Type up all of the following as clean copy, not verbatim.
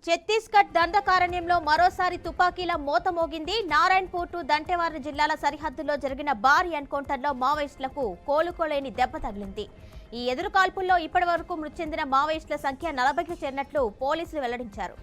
ఛత్తీస్గఢ్ దండకారణ్యంలో మరోసారి తుపాకీల మోత మోగింది. నారాయణపూర్ టు దంటెవాడ జిల్లాల సరిహద్దులో జరిగిన భారీ ఎన్కౌంటర్లో మావోయిస్టులకు కోలుకోలేని దెబ్బ తగిలింది. ఈ ఎదురుకాల్పుల్లో ఇప్పటివరకు మృతి చెందిన మావోయిస్టుల సంఖ్య 40కి చేరినట్లు పోలీసులు వెల్లడించారు.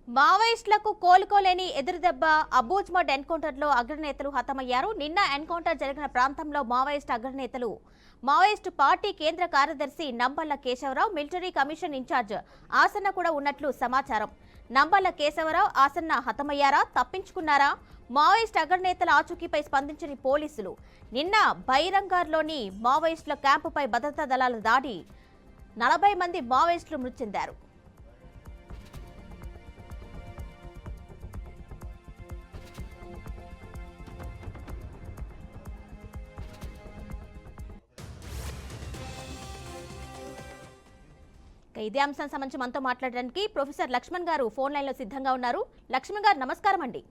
మావోయిస్టులకు కోలుకోలేని ఎదురుదెబ్బ. అబూజ్మడ్ ఎన్కౌంటర్లో అగ్రనేతలు హతమయ్యారు. నిన్న ఎన్కౌంటర్ జరిగిన ప్రాంతంలో మావోయిస్టు పార్టీ కేంద్ర కార్యదర్శి నంబళ్ల కేశవరావు, మిలిటరీ కమిషన్ ఇన్ఛార్జ్ ఆసన్న కూడా ఉన్నట్లు సమాచారం. నంబళ్ల కేశవరావు, ఆసన్న హతమయ్యారా, తప్పించుకున్నారా? మావోయిస్టు అగ్రనేతల ఆచూకీపై స్పందించిన పోలీసులు. నిన్న బైరంగార్లోని మావోయిస్టుల క్యాంపుపై భద్రతా దళాల దాడి 40 మంది మావోయిస్టులు మృతి చెందారు. ఇదే అంశం సంబంధించి మనతో మాట్లాడడానికి ప్రొఫెసర్ లక్ష్మణ్ గారు ఫోన్ లైన్ లో సిద్ధంగా ఉన్నారు. లక్ష్మణ్ గారు నమస్కారం అండి.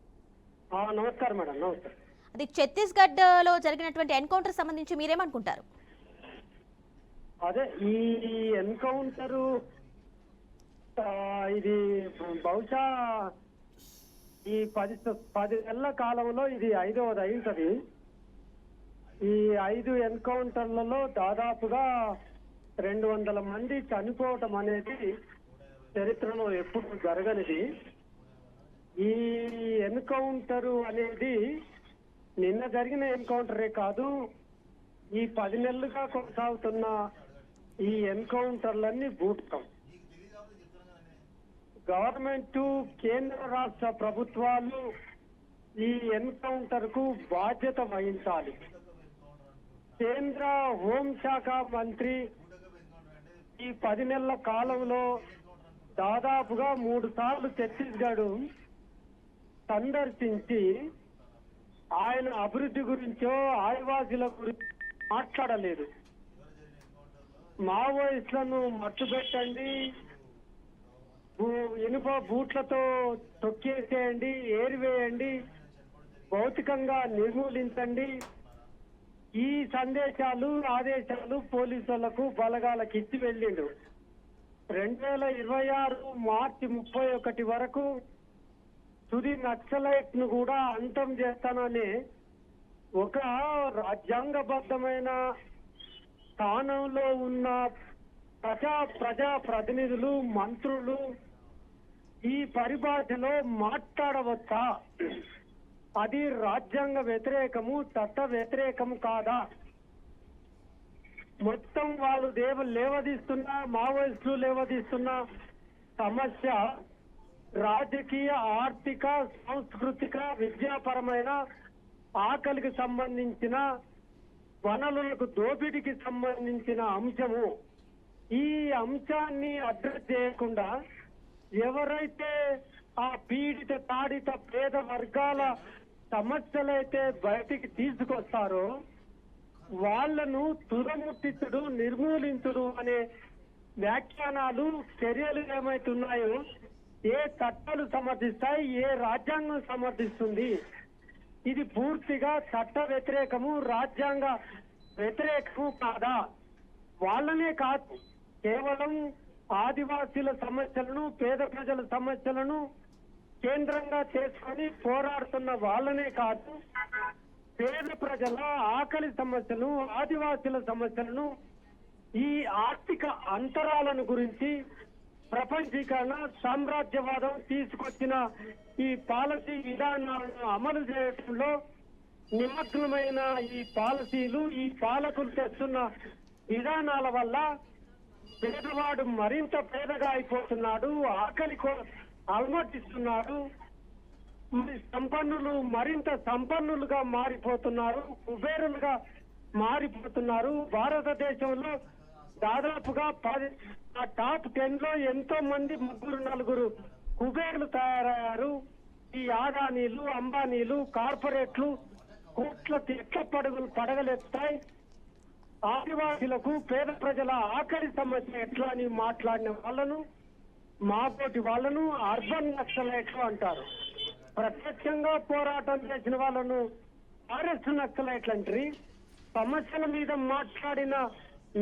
నమస్కారం మేడం. నమస్కారం. అది ఛత్తీస్గఢ్ లో జరిగినటువంటి ఎన్కౌంటర్ సంబంధించి మీరేమనుకుంటారు? అదే ఈ ఎన్కౌంటర్ ఇది బహుశా ఈ 10 నెలల కాలంలో ఇది 5వది అయింటది. ఈ 5 ఎన్కౌంటర్లలో దాదాపుగా 200 మంది చనిపోవటం అనేది చరిత్రలో ఎప్పుడు జరగనిది. ఈ ఎన్కౌంటర్ అనేది నిన్న జరిగిన ఎన్కౌంటరే కాదు, ఈ 10 నెలలుగా కొనసాగుతున్న ఈ ఎన్కౌంటర్లన్నీ బూటకం. గవర్నమెంట్, కేంద్ర రాష్ట్ర ప్రభుత్వాలు ఈ ఎన్కౌంటర్ కు బాధ్యత వహించాలి. కేంద్ర హోంశాఖ మంత్రి ఈ 10 నెలల కాలంలో దాదాపుగా 3 సార్లు ఛత్తీస్గఢ్ సందర్శించి ఆయన అభివృద్ధి గురించో ఆదివాసీల గురించి మాట్లాడలేదు. మావోయిస్టులను మట్టుబెట్టండి, ఇనుప బూట్లతో తొక్కేసేయండి, ఏరివేయండి, భౌతికంగా నిర్మూలించండి, ఈ సందేశాలు ఆదేశాలు పోలీసులకు బలగాలకు ఇచ్చి వెళ్ళిండు. 2026 మార్చి 31 వరకు తుది నక్సలైట్ ను కూడా అంతం చేస్తానని ఒక రాజ్యాంగబద్ధమైన స్థానంలో ఉన్న ప్రజా ప్రతినిధులు, మంత్రులు ఈ పరిభాషలో మాట్లాడవచ్చా? అది రాజ్యాంగ వ్యతిరేకము, చట్ట వ్యతిరేకము కాదా? మొత్తం వాళ్ళు లేవదీస్తున్న మావోయిస్టులు లేవదీస్తున్న సమస్య రాజకీయ, ఆర్థిక, సాంస్కృతిక, విద్యాపరమైన, ఆకలికి సంబంధించిన, వనరులకు దోపిడీకి సంబంధించిన అంశము. ఈ అంశాన్ని అడ్రస్ చేయకుండా ఎవరైతే ఆ పీడిత, తాడిత, పేద వర్గాల సమస్యలైతే బయటికి తీసుకొస్తారో వాళ్లను తుదముట్టించుడు, నిర్మూలించుడు అనే వ్యాఖ్యానాలు, చర్యలు ఏమైతున్నాయో ఏ చట్టాలు సమర్థిస్తాయి, ఏ రాజ్యాంగం సమర్థిస్తుంది? ఇది పూర్తిగా చట్ట వ్యతిరేకము, రాజ్యాంగ వ్యతిరేకము కాదా? వాళ్ళనే కాదు, కేవలం ఆదివాసీల సమస్యలను, పేద ప్రజల సమస్యలను కేంద్రంగా చేసుకొని పోరాడుతున్న వాళ్ళనే కాదు, పేద ప్రజల ఆకలి సమస్యలు, ఆదివాసీల సమస్యలను, ఈ ఆర్థిక అంతరాలను గురించి, ప్రపంచీకరణ, సామ్రాజ్యవాదం తీసుకొచ్చిన ఈ పాలసీ విధానాలను అమలు చేయడంలో నిమగ్నమైన ఈ పాలసీలు, ఈ పాలకులు తెస్తున్న విధానాల వల్ల పేదవాడు మరింత పేదగా అయిపోతున్నాడు, ఆకలి అలమటిస్తున్నాడు, సంపన్నులు మరింత సంపన్నులుగా మారిపోతున్నారు, కుబేరులుగా మారిపోతున్నారు. భారతదేశంలో దాదాపుగా టాప్ 10 లో ఎంతో మంది 3-4 కుబేర్లు తయారయ్యారు. ఈ ఆదానీలు, అంబానీలు, కార్పొరేట్లు కోట్ల ఎట్ల పడగలెత్తాయి. ఆదివాసులకు, పేద ప్రజల ఆఖరి సమస్య ఎట్లా అని మాట్లాడిన వాళ్ళను, మాతోటి వాళ్ళను అర్బన్ నక్సలైట్లు అంటారు. ప్రత్యక్షంగా పోరాటం చేసిన వాళ్ళను ఫారెస్ట్ నక్సలైట్లు అంటారు. సమస్యల మీద మాట్లాడిన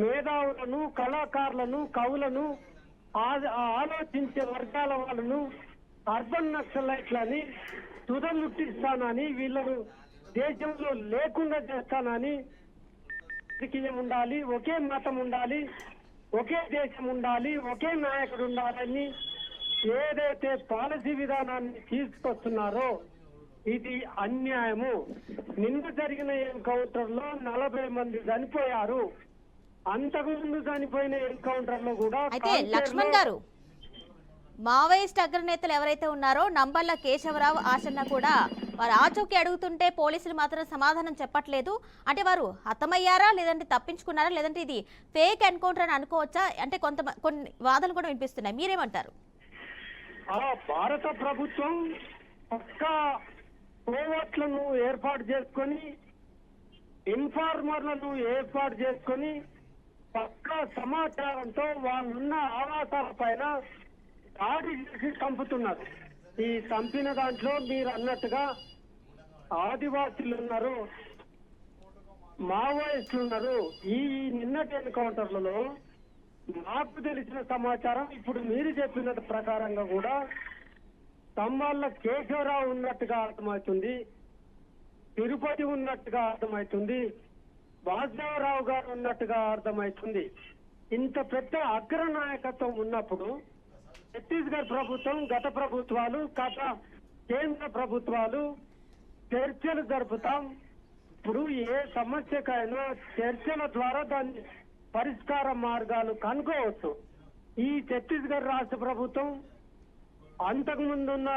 మేధావులను, కళాకారులను, కవులను, ఆలోచించే వర్గాల వాళ్ళను అర్బన్ నక్సలైట్లని, తుదముట్టిస్తానని, వీళ్ళను దేశంలో లేకుండా చేస్తానని, రాజకీయం ఉండాలి, ఒకే మతం ఉండాలి, ఒకే దేశం ఉండాలి, ఒకే నాయకుడు ఉండాలని ఏదైతే పాలసీ విధానాన్ని తీసుకొస్తున్నారో ఇది అన్యాయము. నిన్న జరిగిన ఎన్కౌంటర్ లో 40 మంది చనిపోయారు. అంతకుముందు చనిపోయిన ఎన్కౌంటర్ లో కూడా అయితే లక్ష్మణ్ గారు, మావోయిస్ట్ అగ్రనేతలు ఎవరైతే ఉన్నారో నంబళ్ళ కేశవరావు, ఆసన్న కూడా వారు ఆచూకీ అడుగుతుంటే పోలీసులు మాత్రం సమాధానం చెప్పట్లేదు. అంటే వారు హతమయ్యారా, లేదంటే తప్పించుకున్నారా, లేదంటే ఇది ఫేక్ ఎన్కౌంటర్ అని అనుకోవచ్చా? అంటే కొన్ని వాదనలు కూడా వినిపిస్తున్నాయి, మీరేమంటారు? భారత ప్రభుత్వం పక్కా కోవర్ట్లను ఏర్పాటు చేసుకొని, ఇన్ఫార్మర్లను ఏర్పాటు చేసుకొని, పక్కా సమాచారంతో వాళ్ళున్న ఆవాసాల పైన దాడి చేసి చంపుతున్నారు. ఈ చంపిన దాంట్లో మీరు అన్నట్టుగా ఆదివాసీలు ఉన్నారు, మావోయిస్టులు ఉన్నారు. ఈ నిన్నటి ఎన్కౌంటర్లలో నాకు తెలిసిన సమాచారం, ఇప్పుడు మీరు చెప్పిన ప్రకారంగా కూడా తమ్మళ్ళ కేశవరావు ఉన్నట్టుగా అర్థమవుతుంది, తిరుపతి ఉన్నట్టుగా అర్థమవుతుంది, వాసుదేవరావు గారు ఉన్నట్టుగా అర్థమవుతుంది. ఇంత పెద్ద అగ్ర నాయకత్వం ఉన్నప్పుడు ఛత్తీస్గఢ్ ప్రభుత్వం, గత ప్రభుత్వాలు, కేంద్ర ప్రభుత్వాలు చర్చలు జరుపుతాం. ఇప్పుడు ఏ సమస్యకైనా చర్చల ద్వారా దాని పరిష్కార మార్గాలు కనుక్కోవచ్చు. ఈ ఛత్తీస్గఢ్ రాష్ట్ర ప్రభుత్వం, అంతకుముందున్న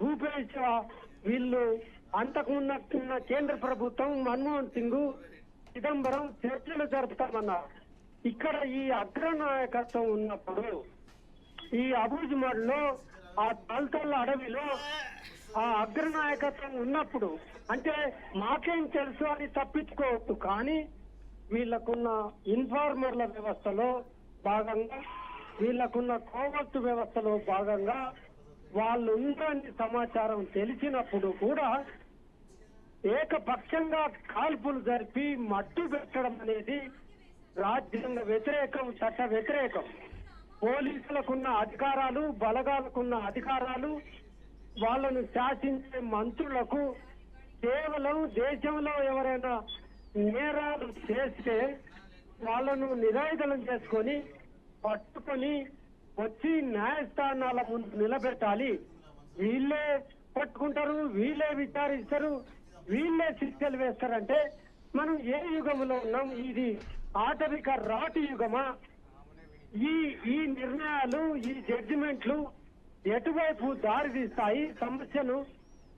భూపేష్ వీళ్ళు, అంతకుముందున్న కేంద్ర ప్రభుత్వం, మన్మోహన్ సింగ్, చిదంబరం చర్చలు జరుపుతామన్నారు. ఇక్కడ ఈ అగ్ర నాయకత్వం ఉన్నప్పుడు, ఈ అబూజ్మడ్లో, ఆ తల్తల్ల అడవిలో ఆ అగ్ర నాయకత్వం ఉన్నప్పుడు, అంటే మాకేం తెలుసు అని తప్పించుకోవచ్చు. కానీ వీళ్ళకున్న ఇన్ఫార్మర్ల వ్యవస్థలో భాగంగా, వీళ్ళకున్న కోవర్టు వ్యవస్థలో భాగంగా వాళ్ళు ఉందని సమాచారం తెలిసినప్పుడు కూడా ఏకపక్షంగా కాల్పులు జరిపి మట్టు పెట్టడం అనేది రాజ్యాంగ వ్యతిరేకం, చట్ట వ్యతిరేకం. పోలీసులకున్న అధికారాలు, బలగాలకున్న అధికారాలు, వాళ్ళను శాసించే మంత్రులకు కేవలం దేశంలో ఎవరైనా నేరాలు చేస్తే వాళ్ళను నిరాయుధనం చేసుకొని పట్టుకొని వచ్చి న్యాయస్థానాల ముందు నిలబెట్టాలి. వీళ్ళే పట్టుకుంటారు, వీళ్ళే విచారిస్తారు, వీళ్ళే శిక్షలు వేస్తారంటే మనం ఏ యుగంలో ఉన్నాం? ఇది ఆటవిక రాటి యుగమా? ఈ నిర్ణయాలు, ఈ జడ్జిమెంట్లు ఎటువైపు దారి తీస్తాయి? సమస్యను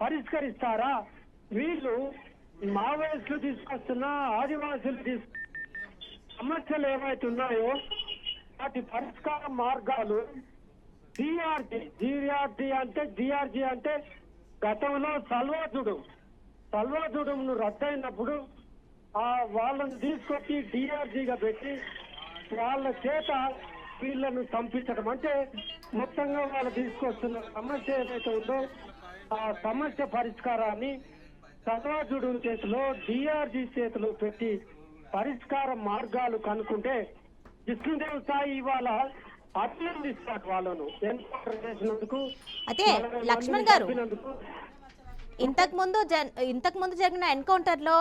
పరిష్కరిస్తారా? వీళ్ళు మావోయిస్టులు తీసుకొస్తున్న, ఆదివాసులు సమస్యలు ఏవైతున్నాయో వాటి పరిష్కార మార్గాలు జిఆర్జీ అంటే గతంలో సల్వాజుడును రద్దయినప్పుడు వాళ్ళని తీసుకొచ్చి డిఆర్జీగా పెట్టి వాళ్ళ చేత వీళ్ళను చంపించడం అంటే మొత్తంగా వాళ్ళు తీసుకొస్తున్న సమస్య ఏదైతే ఉందో ఆ సమస్య పరిష్కారాన్ని సర్వాజుడు చేతిలో డిఆర్జీ చేతిలో పెట్టి పరిష్కార మార్గాలు కనుక్కుంటే విష్ణుదేవ్ సాయి ఇవాళ అభినందిస్తారు వాళ్ళను ఎన్కౌంటర్ చేసినందుకు. అయితే లక్ష్మణ్ గారు ఇంతకు ముందు జరిగిన ఎన్కౌంటర్ లో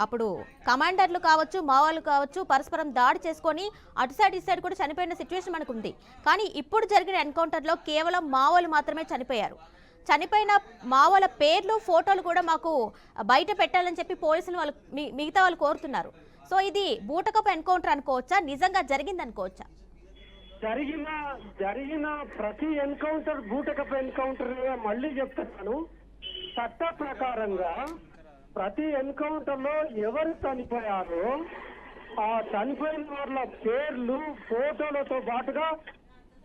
అప్పుడు కమాండర్లు కావచ్చు మావోలు కావచ్చు పరస్పరం దాడి చేసుకొని అటు సైడ్ కూడా చనిపోయిన సిచ్యువేషన్ మనకు ఉంది. కానీ ఇప్పుడు జరిగిన ఎన్కౌంటర్ లో కేవలం మావోలు మాత్రమే చనిపోయారు. చనిపోయిన మావోల పేర్లు ఫోటోలు కూడా మాకు బయట పెట్టాలని చెప్పి పోలీసులు వాళ్ళు మిగతా వాళ్ళు కోరుతున్నారు. సో ఇది బూటకపు ఎన్కౌంటర్ అనుకోవచ్చా, నిజంగా జరిగింది అనుకోవచ్చా? జరిగిన ప్రతి ఎన్కౌంటర్ బూటకపు ఎన్కౌంటర్ మళ్ళీ చెప్తున్నాను. చట్ట ప్రకారంగా ప్రతి ఎన్కౌంటర్ లో ఎవరు చనిపోయారో ఆ చనిపోయిన వాళ్ళ పేర్లు ఫోటోలతో పాటుగా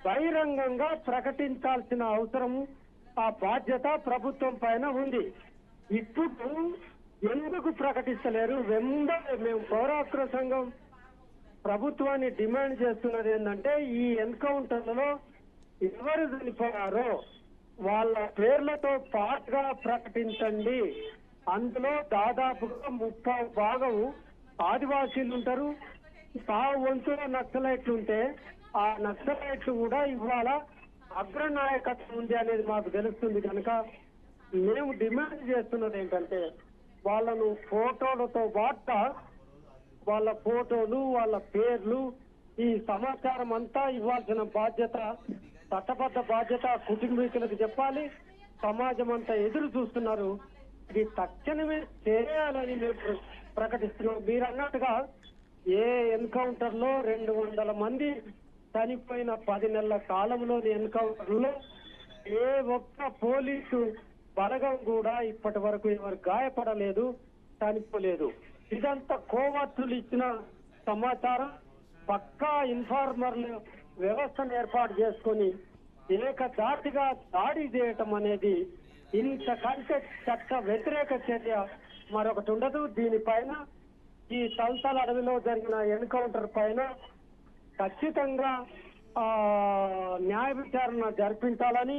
బహిరంగంగా ప్రకటించాల్సిన అవసరం ఆ బాధ్యత ప్రభుత్వం పైన ఉంది. ఇప్పుడు ఎందుకు ప్రకటిస్తలేరు? మేము పౌరాత్ర సంఘం ప్రభుత్వాన్ని డిమాండ్ చేస్తున్నది ఏంటంటే ఈ ఎన్కౌంటర్లలో ఎవరు చనిపోయారో వాళ్ళ పేర్లతో పాటుగా ప్రకటించండి. అందులో దాదాపుగా 30 భాగం ఆదివాసీలు ఉంటారు, 10 వంతుల నక్సలైట్లు ఉంటే ఆ నక్సలైట్లు కూడా ఇవాళ అగ్రనాయకత్వం ఉంది అనేది మాకు తెలుస్తుంది. కనుక మేము డిమాండ్ చేస్తున్నది ఏంటంటే వాళ్ళను ఫోటోలతో పాటు వాళ్ళ ఫోటోలు వాళ్ళ పేర్లు ఈ సమాచారం అంతా ఇవ్వాల్సిన బాధ్యత, చట్టబద్ధ బాధ్యత కుటుంబీకులకు చెప్పాలి. సమాజం అంతా ఎదురు చూస్తున్నారు. ఇది తక్షణమే చేయాలని మేము ప్రకటిస్తున్నాం. మీరు అన్నట్టుగా ఏ ఎన్కౌంటర్ లో 200 మంది చనిపోయిన 10 నెలల కాలంలోని ఎన్కౌంటర్ లో ఏ ఒక్క పోలీసు బలగం కూడా ఇప్పటి వరకు ఎవరు గాయపడలేదు, చనిపోలేదు. ఇదంతా కోవర్టులు ఇచ్చిన సమాచారం. పక్కా ఇన్ఫార్మర్లు వ్యవస్థను ఏర్పాటు చేసుకొని ఏకధాటిగా దాడి చేయటం అనేది ఇంతకంటే చట్ట వ్యతిరేక చర్య మరొకటి ఉండదు. దీనిపైన ఈ తలతల అడవిలో జరిగిన ఎన్కౌంటర్ పైన ఖచ్చితంగా న్యాయ విచారణ జరిపించాలని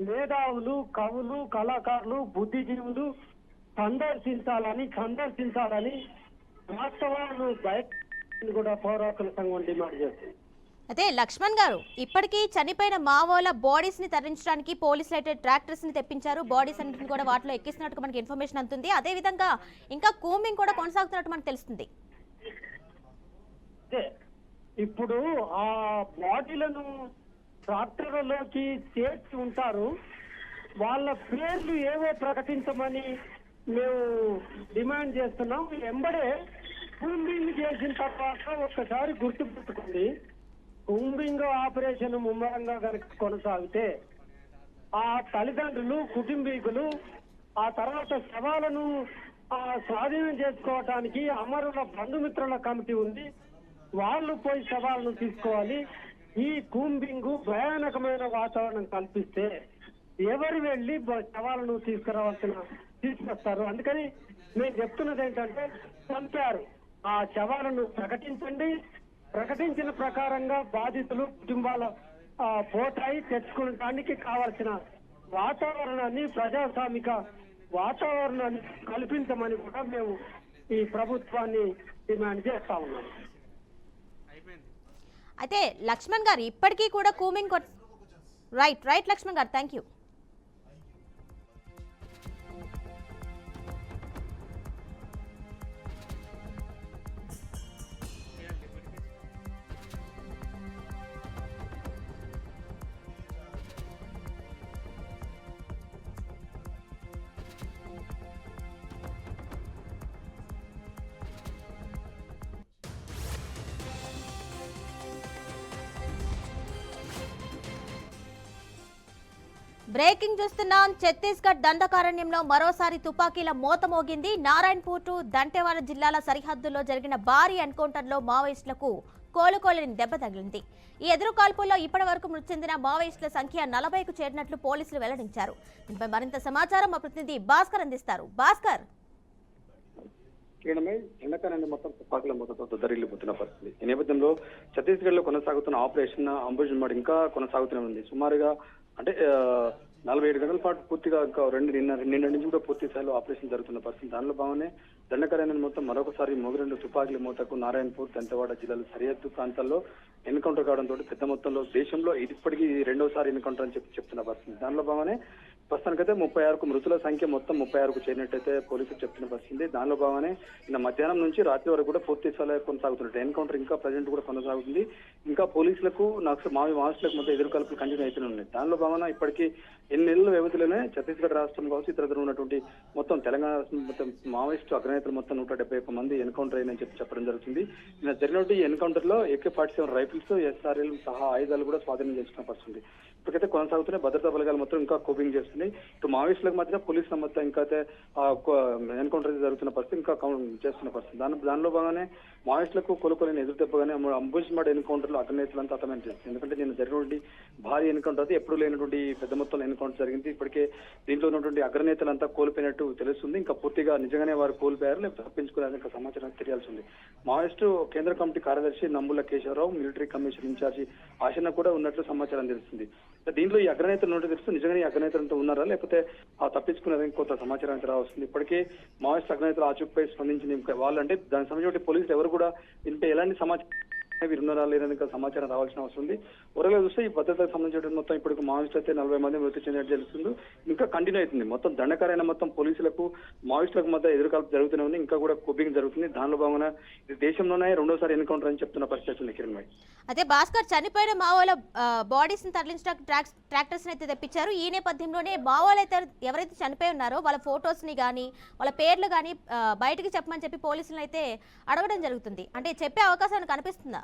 మేధావులు, కవులు, కళాకారులు, బుద్ధిజీవులు సందర్శించాలని వాస్తవాలను బయట కూడా పౌరాకుల సంఘం డిమాండ్ చేస్తుంది. అదే లక్ష్మణ్ గారు, ఇప్పటికీ చనిపోయిన మావోల బాడీస్ ని తరలించడానికి పోలీసులు అయితే ట్రాక్టర్స్ ని తెప్పించారు. బాడీస్ అన్నింటిని కూడా వాటిలో ఎక్కిస్తున్నట్టు మనకి ఇన్ఫర్మేషన్ అందుతుంది. అదే విధంగా ఇంకా కూంబింగ్ కూడా కొనసాగుతున్నట్టు మనకు తెలుస్తుంది. ఇప్పుడు ఆ బాడీలను ట్రాక్టర్లలోకి చేర్చి ఉంటారు. వాళ్ళ పేర్లు ఏవో ప్రకటించమని మేము డిమాండ్ చేస్తున్నాం. ఎంబడే కూంబింగ్ చేసిన తర్వాత ఒక్కసారి గుర్తుపెట్టుకుంది, కూంబింగ్ ఆపరేషన్ ముమ్మరంగా కనుక కొనసాగితే ఆ తల్లిదండ్రులు, కుటుంబీకులు ఆ తర్వాత శవాలను స్వాధీనం చేసుకోవటానికి అమరుల బంధుమిత్రుల కమిటీ ఉంది. వాళ్ళు పోయి శవాలను తీసుకోవాలి. ఈ కూంబింగ్ భయానకమైన వాతావరణం కల్పిస్తే ఎవరు వెళ్లి శవాలను తీసుకొస్తారు. అందుకని నేను చెప్తున్నది ఏంటంటే చంపారు, ఆ శవాలను ప్రకటించండి. ప్రకటించిన ప్రకారంగా బాధితులు, కుటుంబాల పోతాయి తెచ్చుకోవడానికి కావాల్సిన వాతావరణాన్ని, ప్రజాస్వామిక వాతావరణాన్ని కల్పించమని కూడా మేము ఈ ప్రభుత్వాన్ని డిమాండ్ చేస్తా ఉన్నాం. అయితే లక్ష్మణ్ గారు ఇప్పటికీ కూడా కూంబింగ్ రైట్ లక్ష్మణ్ గారు, థ్యాంక్ యూ. బ్రేకింగ్ చూస్తున్నాం. ఛత్తీస్గఢ్ దండకారణ్యంలో మరోసారి తుపాకీల మోత మోగింది. నారాయణపూర్ టు దంటేవాడ జిల్లాల సరిహద్దుల్లో జరిగిన భారీ ఎన్కౌంటర్లో మావోయిస్టులకు కోలుకోలేని దెబ్బ తగిలింది. ఈ ఎదురు కాల్పుల్లో ఇప్పటి వరకు మృతి చెందిన మావోయిస్టుల సంఖ్య 40కు చేరినట్లు పోలీసులు వెల్లడించారు. దీనిపై మరింత సమాచారం మా ప్రతినిధి భాస్కర్ అందిస్తారు. భాస్కర్, క్షీణమై ఎండకాలాన్ని మొత్తం తుపాకుల మూతతో దద్దరిల్లిపోతున్న పరిస్థితి. ఈ నేపథ్యంలో ఛత్తీస్గఢ్ లో కొనసాగుతున్న ఆపరేషన్ అంబుజ్మాడ్ ఇంకా కొనసాగుతూనే ఉంది. సుమారుగా అంటే 47 గంటల పాటు పూర్తిగా ఇంకా నిన్న నుంచి కూడా పూర్తి స్థాయిలో ఆపరేషన్ జరుగుతున్న పరిస్థితి. దానిలో భాగంగానే దండకారణ్యం మొత్తం మరొకసారి మొగరెండు తుపాకుల మూతకు నారాయణపూర్, దంతెవాడ జిల్లాల సరిహద్దు ప్రాంతాల్లో ఎన్కౌంటర్ కావడంతో పెద్ద మొత్తంలో దేశంలో ఇప్పటికీ రెండోసారి ఎన్కౌంటర్ అని చెప్తున్న పరిస్థితి. దానిలో భాగంగానే ప్రస్తుతానికైతే 36కు మృతుల సంఖ్య మొత్తం 36కు చేరినట్టయితే పోలీసులు చెప్తున్న పరిస్థితి. దానిలో భాగంగానే నిన్న మధ్యాహ్నం నుంచి రాత్రి వరకు కూడా పూర్తి స్థాయిలో కొనసాగుతున్నట్టు ఎన్కౌంటర్ ఇంకా ప్రజెంట్ కూడా కొనసాగుతుంది. ఇంకా పోలీసులకు మావోయిస్టులకు మధ్య ఎదురుకాల్పులు కంటిన్యూ అవుతూనే ఉన్నాయి. దానిలో భాగంగా ఇప్పటికీ ఎన్ని నెలల వ్యవధిలోనే ఛత్తీస్గఢ్ రాష్ట్రం కావచ్చు ఇతర ఉన్నటువంటి మొత్తం తెలంగాణ మొత్తం మావోయిస్టు అగ్రనేతలు మొత్తం 171 మంది ఎన్కౌంటర్ అయిందని చెప్పడం జరుగుతుంది. నిన్న జరిగినటువంటి ఎన్కౌంటర్ లో AK-47 రైఫిల్స్, SRL సహా ఆయుధాలు కూడా స్వాధీనం చేసుకున్న పరిస్థితి. ఇప్పటికైతే కొనసాగుతున్న భద్రతా బలగాలు మొత్తం ఇంకా కోపింగ్ చేస్తున్నాయి. ఇటు మావోయిస్టులకు మధ్య పోలీసుల మొత్తం ఇంకా ఎన్కౌంటర్ జరుగుతున్న పరిస్థితి ఇంకా చేస్తున్న పరిస్థితి. దానిలో భాగంగానే మావోయిస్టులకు కోలుకోలేని ఎదురు దెబ్బగానే అంబుజ్మాడ్ ఎన్కౌంటర్ లో అగ్రనేతలంతా అర్థమైన చేస్తుంది. ఎందుకంటే నేను జరిగినటువంటి భారీ ఎన్కౌంటర్ అయితే ఎప్పుడు లేనటువంటి పెద్ద మొత్తంలో ఎన్కౌంటర్ జరిగింది. ఇప్పటికే దీంట్లో ఉన్నటువంటి అగ్రనేతలంతా కోల్పోయినట్టు తెలుస్తుంది. ఇంకా పూర్తిగా నిజంగానే వారు కోల్పోయారు లేకపోతే తప్పించుకున్నారని ఇంకా సమాచారం తెలియాల్సి ఉంది. మావోయిస్టు కేంద్ర కమిటీ కార్యదర్శి Nambala Keshava Rao, military commission incharge Ashanna కూడా ఉన్నట్లు సమాచారం తెలుస్తుంది. దీంట్లో ఈ అగ్రనేతలు ఉన్నట్టు తెలుస్తుంది. నిజంగానే ఈ అగ్రనేతలంతా ఉన్నారా లేకపోతే తప్పించుకున్నారని కొంత సమాచారం అయితే రావస్తుంది. ఇప్పటికే మావోయిస్ట్ అగ్రనేతలు ఆచూకీపై స్పందించిన వాళ్ళు అంటే దానికి సంబంధించిన పోలీసులు ఎవరు కూడా ఇంటే ఎలాంటి సమాచారం వీరు ఉన్నారా లేదని సమాచారం రావాల్సిన అవసరం ఉంది. ఓరగా చూస్తే ఈ భద్రతకు సంబంధించిన మొత్తం ఇప్పుడు మావోయిస్టులు అయితే 40 మంది మృతి చెందినట్టు తెలుస్తుంది. ఇంకా కంటిన్యూ అవుతుంది. మొత్తం దండకారైన మొత్తం పోలీసులకు మావోయిస్టులకు మధ్య ఎదురుకాల్పు జరుగుతూనే ఉంది. ఇంకా కూడా కోపింగ్ జరుగుతుంది. దానిలో భాగంగా ఇది దేశంలోనే రెండోసారి ఎన్కౌంటర్ అని చెప్తున్న పరిస్థితి ఉంది. కిరణ్ భాయ్, అదే భాస్కర్ చనిపోయిన మావోల బాడీస్ ని తరలించడానికి ట్రాక్టర్స్ అయితే తెప్పించారు. ఈ నేపథ్యంలోనే మావోలు అయితే ఎవరైతే చనిపోయి ఉన్నారో వాళ్ళ ఫొటోస్ ని కానీ వాళ్ళ పేర్లు కానీ బయటికి చెప్పమని చెప్పి పోలీసులను అయితే అడగడం జరుగుతుంది. అంటే చెప్పే అవకాశం కనిపిస్తుందా?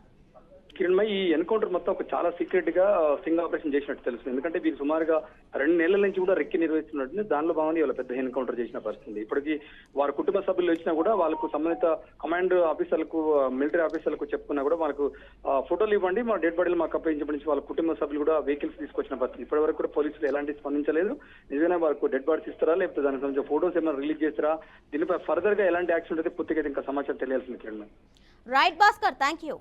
కిరణ్ భాయ్, ఈ ఎన్కౌంటర్ మొత్తం ఒక చాలా సీక్రెట్ గా స్టింగ్ ఆపరేషన్ చేసినట్టు తెలుస్తుంది. ఎందుకంటే వీరు సుమారుగా 2 నెలల నుంచి కూడా రెక్కి నిర్వహిస్తున్నట్టు దానిలో భాగంగా వాళ్ళ పెద్ద ఎన్కౌంటర్ చేసిన పరిస్థితి. ఇప్పటికీ వారి కుటుంబ సభ్యులు వచ్చినా కూడా వాళ్ళకు సంబంధిత కమాండ్ ఆఫీసర్లకు, మిలిటరీ ఆఫీసర్లకు చెప్పుకున్నా కూడా వాళ్ళకు ఫోటోలు ఇవ్వండి, మా డెడ్ బాడీలు మాకు అప్పగించబడి వాళ్ళ కుటుంబ సభ్యులు కూడా వెహికల్స్ తీసుకొచ్చిన పరిస్థితి. ఇప్పటి వరకు కూడా పోలీసులు ఎలాంటి స్పందించలేదు. నిజంగా వాళ్ళకు డెడ్ బాడీస్ ఇస్తారా లేకపోతే దానికి సంబంధించిన ఫోటోస్ ఏమైనా రిలీజ్ చేస్తారా, దీనిపై ఫర్దర్ గా ఎలాంటి యాక్షన్ అయితే పూర్తిగా ఇంకా సమాచారం తెలియాల్సింది. కిరణ్ భాయ్, రైట్ భాస్కర్, థ్యాంక్ యూ.